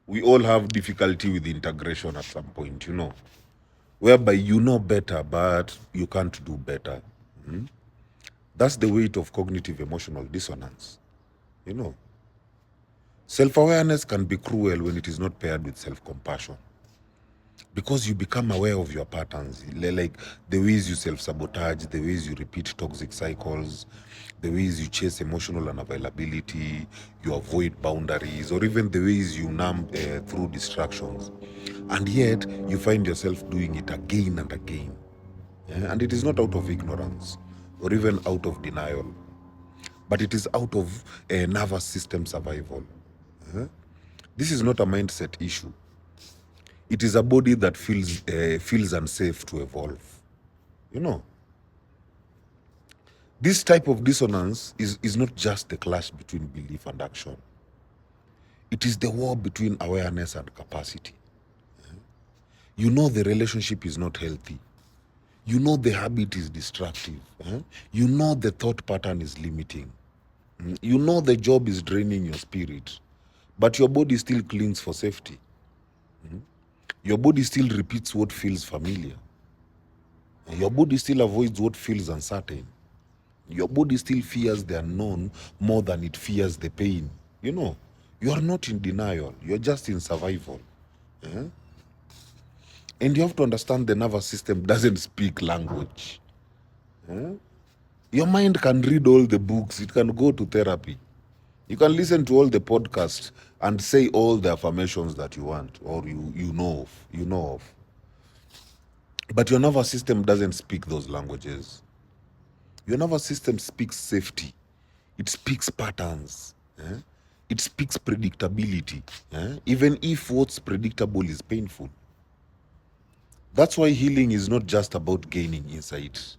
we all have difficulty with integration at some point, whereby you know better, but you can't do better. That's the weight of cognitive emotional dissonance. You know, self-awareness can be cruel when it is not paired with self-compassion. Because you become aware of your patterns, like the ways you self-sabotage, the ways you repeat toxic cycles, the ways you chase emotional unavailability, you avoid boundaries, or even the ways you numb through distractions. And yet, you find yourself doing it again and again. And it is not out of ignorance or even out of denial, but it is out of nervous system survival. This is not a mindset issue. It is a body that feels unsafe to evolve. You know, this type of dissonance is not just the clash between belief and action. It is the war between awareness and capacity. You know the relationship is not healthy. You know the habit is destructive. You know the thought pattern is limiting. You know the job is draining your spirit, but your body still clings for safety. Your body still repeats what feels familiar. Your body still avoids what feels uncertain. Your body still fears the unknown more than it fears the pain. You are not in denial. You're just in survival. And you have to understand the nervous system doesn't speak language. Your mind can read all the books. It can go to therapy. You can listen to all the podcasts and say all the affirmations that you want or you know of. But your nervous system doesn't speak those languages. Your nervous system speaks safety. It speaks patterns. It speaks predictability. Even if what's predictable is painful. That's why healing is not just about gaining insight.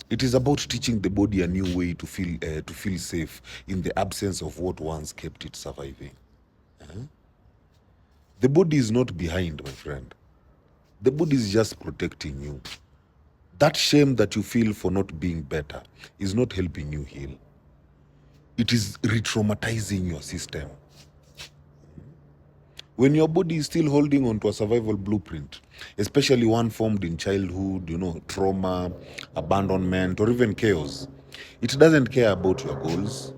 It is about teaching the body a new way to feel safe in the absence of what once kept it surviving. The body is not behind, my friend. The body is just protecting you. That shame that you feel for not being better is not helping you heal. It is re-traumatizing your system. When your body is still holding on to a survival blueprint, especially one formed in childhood, trauma, abandonment, or even chaos, it doesn't care about your goals.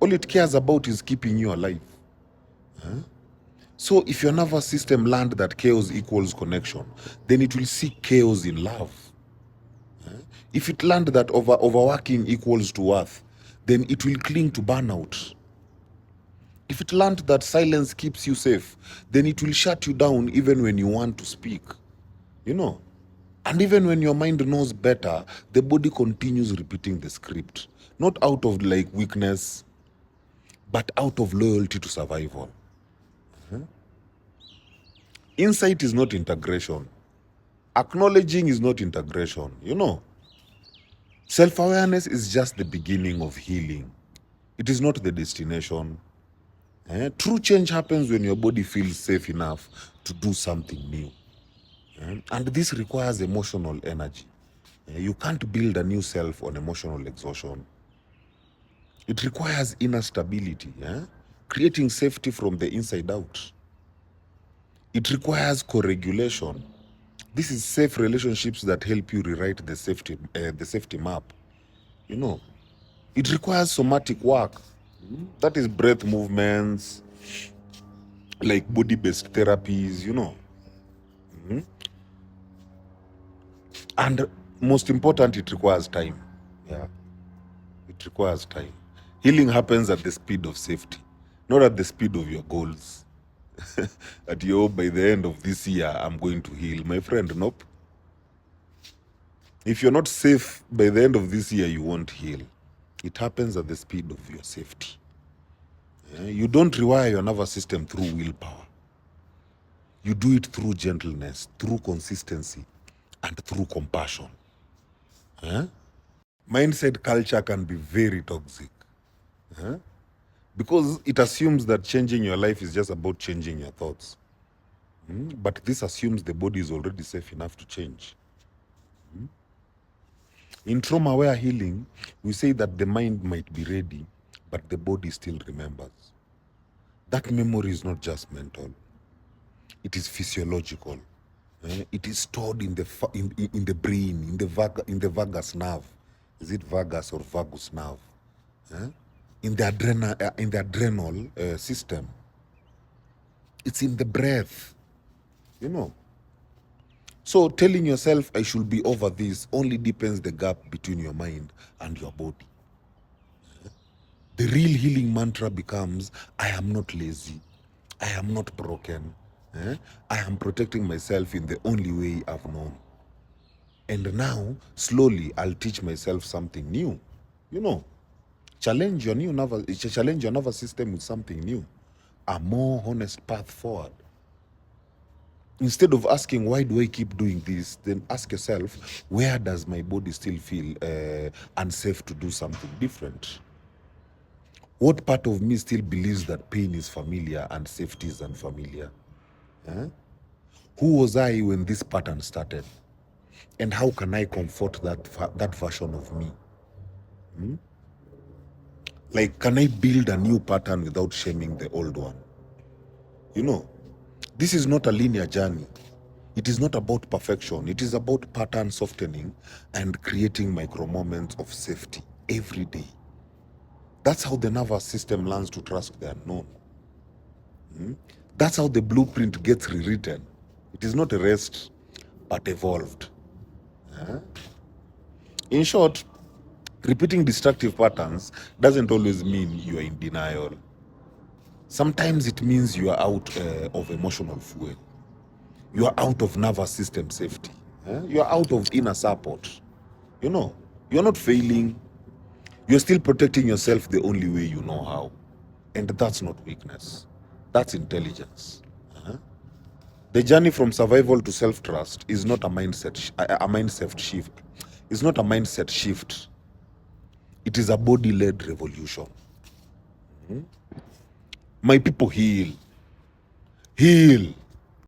All it cares about is keeping you alive. So if your nervous system learned that chaos equals connection, then it will seek chaos in love. If it learned that overworking equals to worth, then it will cling to burnout. If it learned that silence keeps you safe, then it will shut you down even when you want to speak. And even when your mind knows better, the body continues repeating the script. Not out of weakness, but out of loyalty to survival. Insight is not integration. Acknowledging is not integration. Self-awareness is just the beginning of healing. It is not the destination. True change happens when your body feels safe enough to do something new. And this requires emotional energy. You can't build a new self on emotional exhaustion. It requires inner stability, creating safety from the inside out. It requires co-regulation. This is safe relationships that help you rewrite the safety map. It requires somatic work. That is breath movements, like body-based therapies. And most important, it requires time. Yeah, it requires time. Healing happens at the speed of safety, not at the speed of your goals. By the end of this year, I'm going to heal. My friend, nope. If you're not safe by the end of this year, you won't heal. It happens at the speed of your safety. You don't rewire your nervous system through willpower. You do it through gentleness, through consistency, and through compassion. Mindset culture can be very toxic. Because it assumes that changing your life is just about changing your thoughts. But this assumes the body is already safe enough to change. In trauma-aware healing, we say that the mind might be ready, but the body still remembers. That memory is not just mental. It is physiological. It is stored in in the brain, in the vagus nerve. Is it vagus or vagus nerve? In the adrenal system. It's in the breath. You know. So telling yourself I should be over this only deepens the gap between your mind and your body. The real healing mantra becomes, I am not lazy. I am not broken. I am protecting myself in the only way I've known. And now, slowly, I'll teach myself something new. You know, challenge your nervous system with something new. A more honest path forward. Instead of asking, why do I keep doing this? Then ask yourself, where does my body still feel unsafe to do something different? What part of me still believes that pain is familiar and safety is unfamiliar? Who was I when this pattern started? And how can I comfort that version of me? Like, can I build a new pattern without shaming the old one? You know, this is not a linear journey. It is not about perfection. It is about pattern softening and creating micro moments of safety every day. That's how the nervous system learns to trust the unknown. That's how the blueprint gets rewritten. It is not erased, but evolved. In short, repeating destructive patterns doesn't always mean you are in denial. Sometimes it means you are out of emotional fuel. You are out of nervous system safety. You are out of inner support. You know, you're not failing. You're still protecting yourself the only way you know how. And that's not weakness. That's intelligence. The journey from survival to self-trust is not a mindset shift. It's not a mindset shift. It is a body-led revolution. My people, heal. Heal.